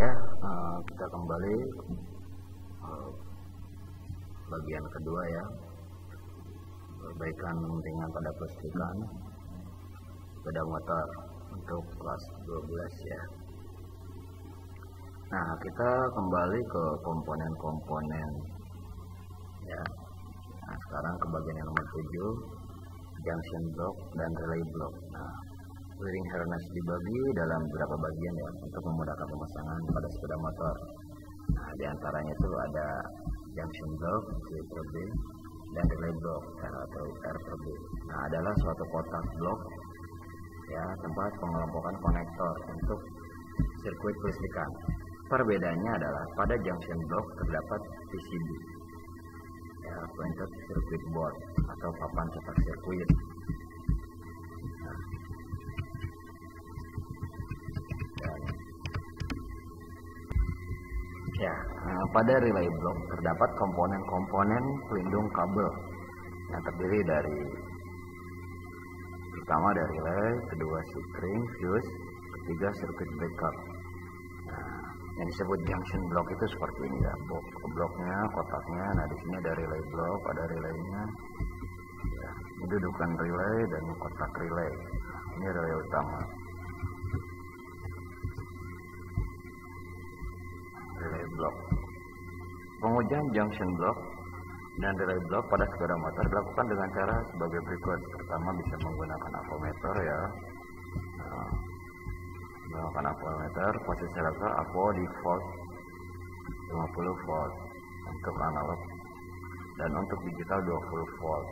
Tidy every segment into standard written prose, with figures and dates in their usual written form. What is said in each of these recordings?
Ya, kita kembali bagian kedua ya, perbaikan ringan pada kelistrikan sepeda motor untuk kelas 12 ya. Nah, kita kembali ke komponen-komponen ya. Nah, sekarang ke bagian yang nomor 7, junction block dan relay block. Nah, wiring harness dibagi dalam beberapa bagian ya untuk memudahkan pemasangan pada sepeda motor. Nah, diantaranya itu ada junction block C per B dan relay block atau R per B. Nah, adalah suatu kotak blok ya, tempat pengelompokan konektor untuk sirkuit kelistrikan. Perbedaannya adalah pada junction block terdapat PCB ya, printed circuit board atau papan cetak sirkuit. Pada relay block terdapat komponen-komponen pelindung kabel yang terdiri dari pertama dari relay, kedua string, fuse, ketiga circuit breaker. Nah, yang disebut junction block itu seperti ini ya, bloknya, kotaknya. Nah, di sini ada relay block, ada relaynya. Ya, ini dudukan relay dan kotak relay. Ini relay utama. Relay block. Pengujian junction block dan relay block pada sepeda motor dilakukan dengan cara sebagai berikut. Pertama, bisa menggunakan avometer ya. Menggunakan avometer, posisi elektrod avo default 50 volt untuk analog dan untuk digital 20 volt.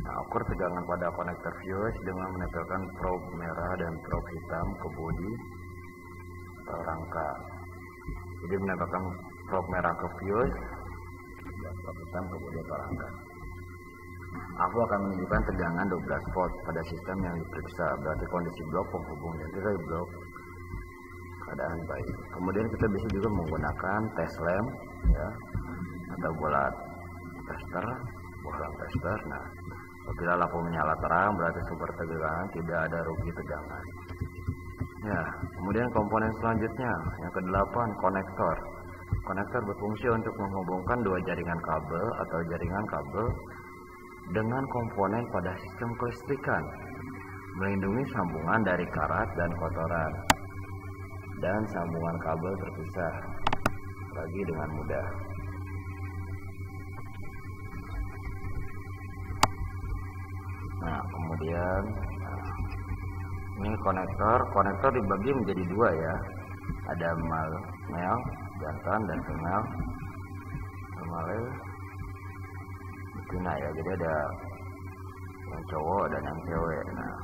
Nah, ukur tegangan pada konektor fuse dengan menempelkan probe merah dan probe hitam ke bodi atau rangka. Jadi menempelkan probe merah ke fuse dan probe hitam ke bodi atau rangka. Aku akan menunjukkan tegangan 12 volt pada sistem yang diperiksa, berarti kondisi blok penghubung dan relay blok keadaan baik. Kemudian kita bisa juga menggunakan test lamp ya, atau bola tester. Nah, apabila lampu menyala terang berarti sumber tegangan tidak ada rugi tegangan. Ya, kemudian komponen selanjutnya yang ke-8, konektor. Konektor berfungsi untuk menghubungkan dua jaringan kabel atau jaringan kabel dengan komponen pada sistem kelistrikan, melindungi sambungan dari karat dan kotoran, dan sambungan kabel terpisah lagi dengan mudah. Nah, kemudian ini konektor dibagi menjadi dua ya, ada male jantan dan female betina ya, jadi ada yang cowok dan yang cewek. Nah,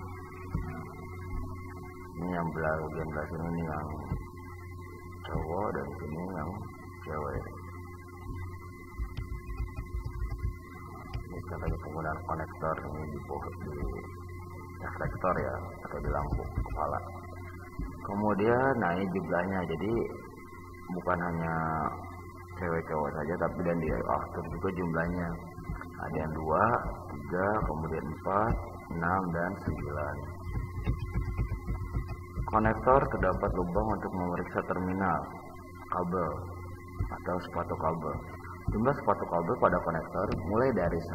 ini yang bagian belah sini ini yang cowok dan sini yang cewek. Ini contohnya penggunaan konektor ini di reflektor ya, atau di lampu kepala. Kemudian nah, ini jumlahnya, jadi bukan hanya cewek cowok saja tapi dan di after juga jumlahnya. Ada yang 2, 3, kemudian 4, 6 dan 9. Konektor terdapat lubang untuk memeriksa terminal kabel atau sepatu kabel. Jumlah sepatu kabel pada konektor mulai dari 1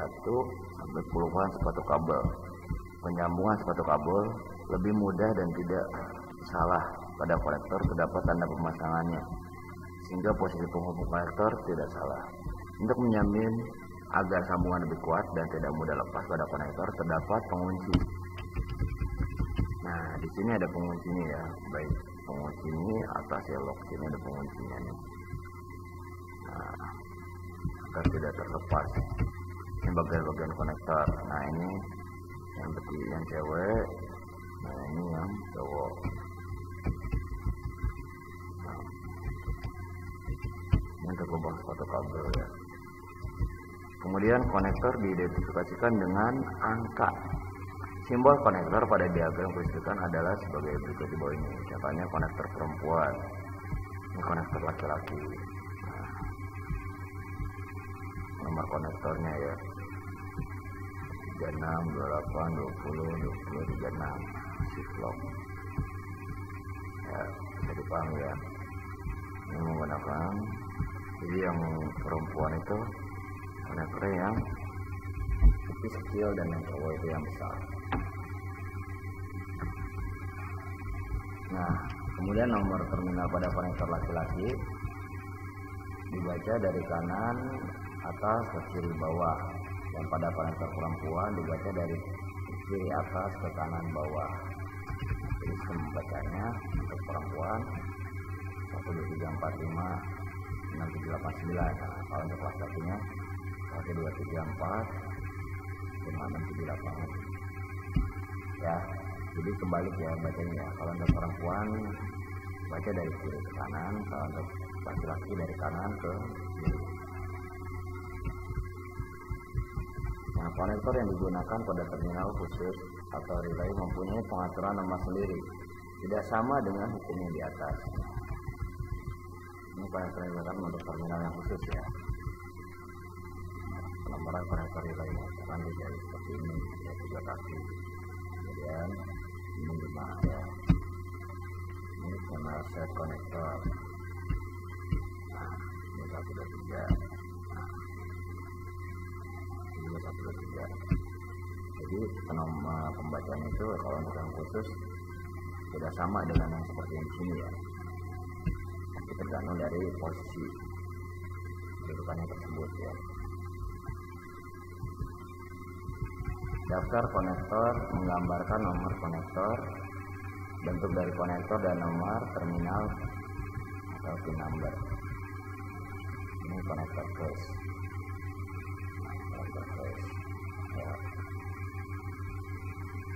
sampai puluhan sepatu kabel. Penyambungan sepatu kabel lebih mudah dan tidak salah. Pada konektor terdapat tanda pemasangannya, sehingga posisi penghubung konektor tidak salah. Untuk menjamin agar sambungan lebih kuat dan tidak mudah lepas pada konektor, terdapat pengunci. Nah, di sini ada penguncinya ya, baik pengunci ini atas ya, lock sini ada penguncinya nih. Nah, agar tidak terlepas. Ini bagian-bagian konektor. Nah, ini yang cewek, nah ini yang cowok. Nah, ini untuk lubang sepatu kabel ya. Kemudian konektor diidentifikasikan dengan angka. Simbol konektor pada diagram kelistrikan adalah sebagai berikut di bawah ini. Contohnya konektor perempuan, ini konektor laki-laki. Nah, nomor konektornya ya, 36, 28, 20, 36 shift lock ya, bisa dipahami ya. Ini menggunakan, jadi yang perempuan itu konektornya yang tipis kecil dan yang cowok itu yang besar. Nah, kemudian nomor terminal pada konektor laki-laki dibaca dari kanan atas ke kiri bawah, dan pada konektor perempuan dibaca dari kiri atas ke kanan bawah. Jadi pembacanya untuk perempuan 1, 2, 3, 4, 5, 6, 7, 8, 9. Nah, kalau untuk laki-lakinya 1, 2, 3, 4, 5, 6, 7, 8. Ya, jadi kebalik ya bacanya. Kalau untuk perempuan baca dari kiri ke kanan, kalau untuk laki-laki dari kanan ke kiri. Nah, konektor yang digunakan pada terminal khusus atau relay mempunyai pengaturan nama sendiri, tidak sama dengan hukum yang di atas. Ini konektor yang digunakan untuk terminal yang khusus ya. Penomoran konektor relay akan dijadi seperti ini, ya 3 kaki. Kemudian ini 5 ya. Ini channel set konektor. Nah, ini 1, 2, 3. Ini 1, 2, 3. Jadi pembacaan itu kalau untuk yang khusus tidak sama dengan yang seperti yang di sini ya. Tapi tergantung dari posisi kedudukannya tersebut ya. Daftar konektor menggambarkan nomor konektor, bentuk dari konektor dan nomor terminal atau pin number. Ini konektor flash. Konektor flash. Ya.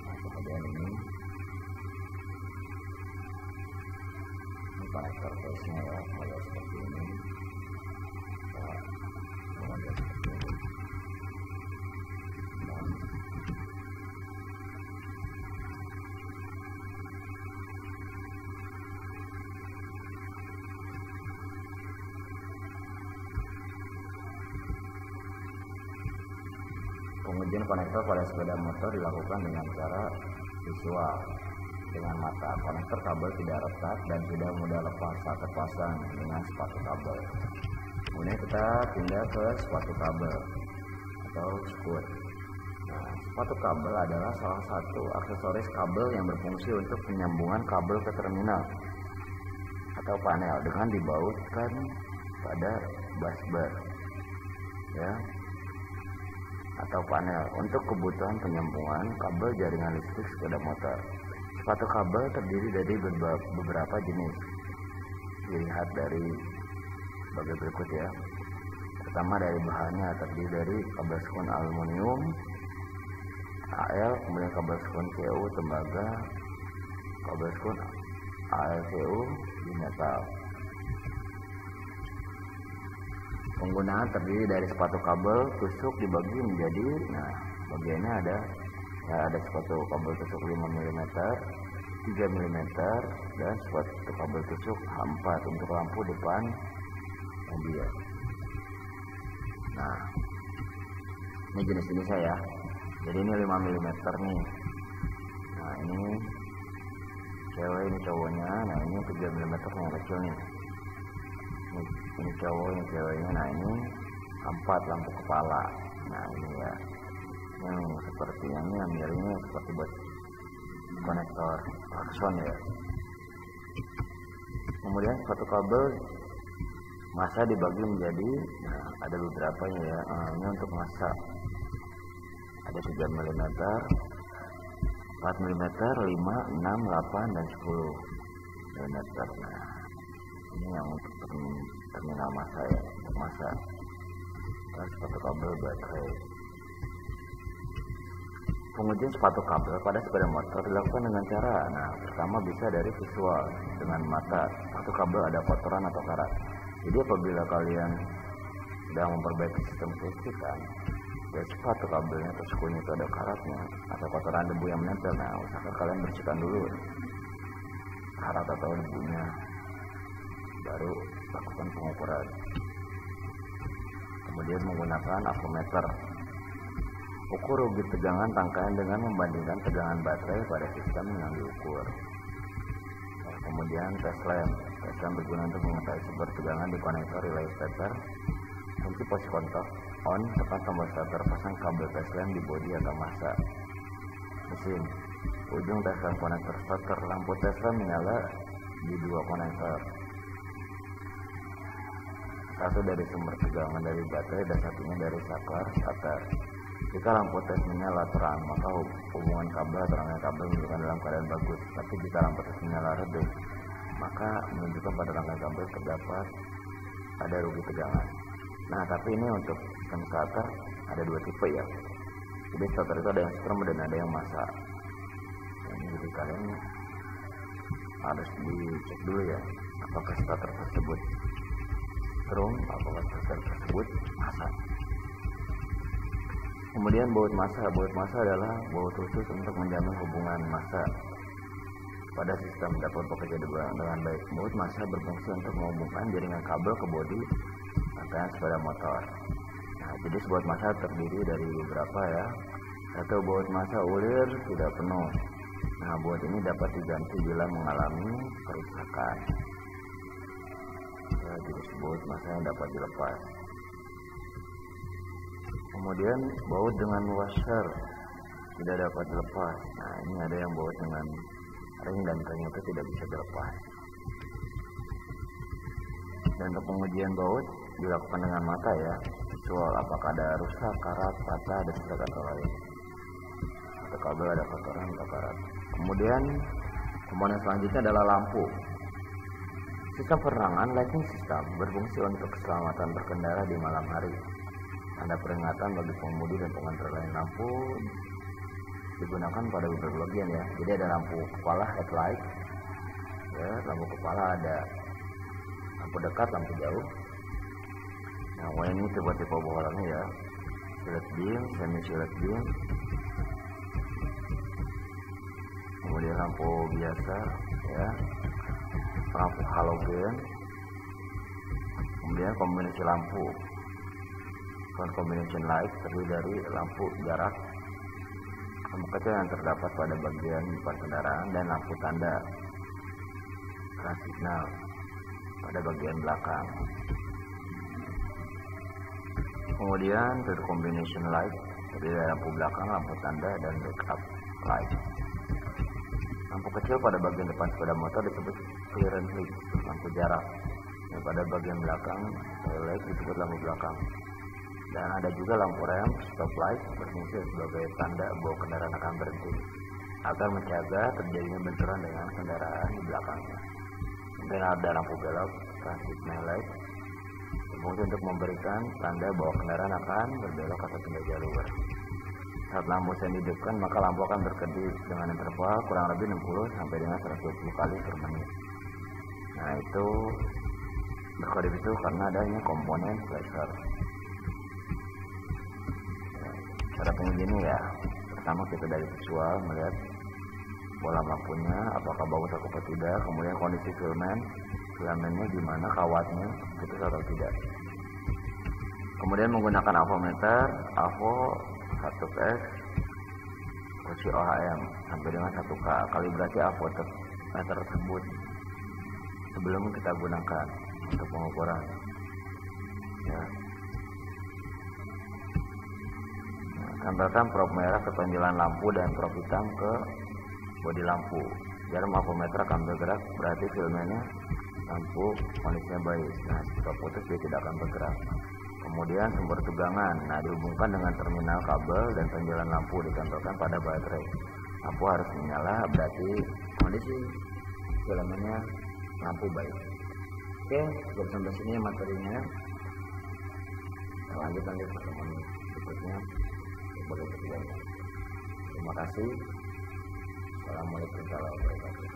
Nah, kemudian ini konektor flashnya ya, kalau seperti ini. Ya. Kemudian seperti ini. Pengujian konektor pada sepeda motor dilakukan dengan cara visual dengan mata. Konektor kabel tidak retak dan tidak mudah lepas saat terpasang dengan sepatu kabel. Kemudian kita pindah ke sepatu kabel atau skut. Nah, sepatu kabel adalah salah satu aksesoris kabel yang berfungsi untuk penyambungan kabel ke terminal atau panel dengan dibautkan pada busbar ya, atau panel untuk kebutuhan penyambungan kabel jaringan listrik sepeda motor. Sepatu kabel terdiri dari beberapa jenis. Dilihat dari sebagai berikut ya. Pertama dari bahannya terdiri dari kabel skun aluminium, AL, kemudian kabel skun CU tembaga, kabel skun ALCU di metal. Penggunaan terdiri dari sepatu kabel tusuk dibagi menjadi, nah bagiannya ada ya, ada sepatu kabel tusuk 5 mm, 3 mm, dan sepatu kabel tusuk H4 untuk lampu depan mobil. Nah, ini jenis-jenis ya. Jadi ini 5 mm nih. Nah, ini cewek, ini cowoknya. Nah, ini 3 mm yang kecil nih. Ini cowok, ini ceweknya. Nah, ini 4 lampu kepala. Nah, ini ya. Yang sepertinya ini yang miringnya seperti buat konektor klakson ya. Kemudian sepatu kabel massa dibagi menjadi, nah, ada beberapa ya. Ini untuk massa ada 3 mm, 4 mm, 5, 6, 8, dan 10 mm. Nah, ini yang untuk terminal massa ya, untuk massa. Dan sepatu kabel baterai. Pengujian sepatu kabel pada sepeda motor dilakukan dengan cara, nah, pertama bisa dari visual dengan mata. Sepatu kabel ada kotoran atau karat. Jadi apabila kalian sedang memperbaiki sistem kelistrikan, ya sepatu kabelnya atau sekunya itu ada karatnya atau kotoran debu yang menempel, nah usahakan kalian bersihkan dulu karat atau debunya, baru lakukan pengukuran. Kemudian menggunakan avometer, ukur ubit tegangan rangkaian dengan membandingkan tegangan baterai pada sistem yang diukur. Nah, kemudian tes lamp PSLM berguna untuk mengetahui sumber tegangan di konektor relay starter. Kunci posisi kontak on, tekan tombol starter, pasang kabel PSLM di bodi atau massa mesin. Ujung PSLM konektor starter, lampu PSLM menyala di dua konektor. Satu dari sumber tegangan dari baterai dan satunya dari saklar starter. Jika lampu tes menyala terang, maka hubungan kabel atau rangkaian kabel menunjukkan dalam keadaan bagus. Tapi jika lampu tes menyala redup, maka menunjukkan pada rangkaian kabel terdapat ada rugi tegangan. Nah, tapi ini untuk sistem starter ada dua tipe ya. Jadi starter itu ada yang strum dan ada yang massa. Jadi kalian harus dicek dulu ya, apakah starter tersebut strum, apakah starter tersebut massa. Kemudian baut massa. Baut massa adalah baut khusus untuk menjamin hubungan massa pada sistem dapat bekerja dengan baik. Baut massa berfungsi untuk menghubungkan jaringan kabel ke bodi rangkaian sepeda motor. Nah, jadi baut massa terdiri dari beberapa ya. Satu, baut massa ulir tidak penuh. Nah, baut ini dapat diganti bila mengalami kerusakan. Ya, jadi baut massa yang dapat dilepas. Kemudian baut dengan washer tidak dapat dilepas. Nah, ini ada yang baut dengan ring dan ring itu tidak bisa dilepas. Dan untuk pengujian baut dilakukan dengan mata ya, visual apakah ada rusak, karat, patah, dan sesak atau lain. Atau kabel ada kotoran atau karat. Kemudian komponen selanjutnya adalah lampu. Sistem penerangan lighting system berfungsi untuk keselamatan berkendara di malam hari. Tanda peringatan bagi pengemudi dan pengantar lain. Lampu digunakan pada beberapa bagian ya. Jadi ada lampu kepala headlight, ya, lampu kepala ada lampu dekat, lampu jauh. Nah, ini tipe-tipe bohlamnya ya. Silhouette beam, semi silhouette beam. Kemudian lampu biasa, ya. Lampu halogen. Kemudian kombinasi lampu. Combination light terdiri dari lampu jarak, lampu kecil yang terdapat pada bagian depan kendaraan, dan lampu tanda transisional pada bagian belakang. Kemudian dari combination light terdiri dari lampu belakang, lampu tanda, dan backup light. Lampu kecil pada bagian depan sepeda motor disebut clearance light, lampu jarak. Dan pada bagian belakang light disebut lampu belakang. Dan ada juga lampu rem stop light berfungsi sebagai tanda bahwa kendaraan akan berhenti agar mencegah terjadinya benturan dengan kendaraan di belakangnya. Kemudian ada lampu belok transitional light berfungsi untuk memberikan tanda bahwa kendaraan akan berbelok atau pindah jalur. Saat lampu semi dihidupkan, maka lampu akan berkedip dengan interval kurang lebih 60 sampai dengan 120 kali per menit. Nah, itu berkedip itu karena adanya komponen flasher. Cara pengujiannya ya, pertama kita dari visual melihat bola lampunya apakah bagus atau tidak, kemudian kondisi filamennya gimana, kawatnya putus atau tidak. Kemudian menggunakan avometer, avo 1S kursi OHM sampai dengan 1K, kalibrasi avometer tersebut sebelum kita gunakan untuk pengukuran ya. Tempelkan prop merah ke tonjolan lampu dan prop hitam ke bodi lampu. Jarum avometer akan bergerak, berarti filamennya lampu kondisinya baik. Nah, jika putus dia tidak akan bergerak. Kemudian sumber tegangan, nah dihubungkan dengan terminal kabel dan tonjolan lampu ditempelkan pada baterai. Lampu harus menyala, berarti kondisi filamennya lampu baik. Oke, jadi sampai sini materinya. Kita lanjut nanti pertemuan berikutnya. Terima kasih. Assalamualaikum warahmatullahi wabarakatuh.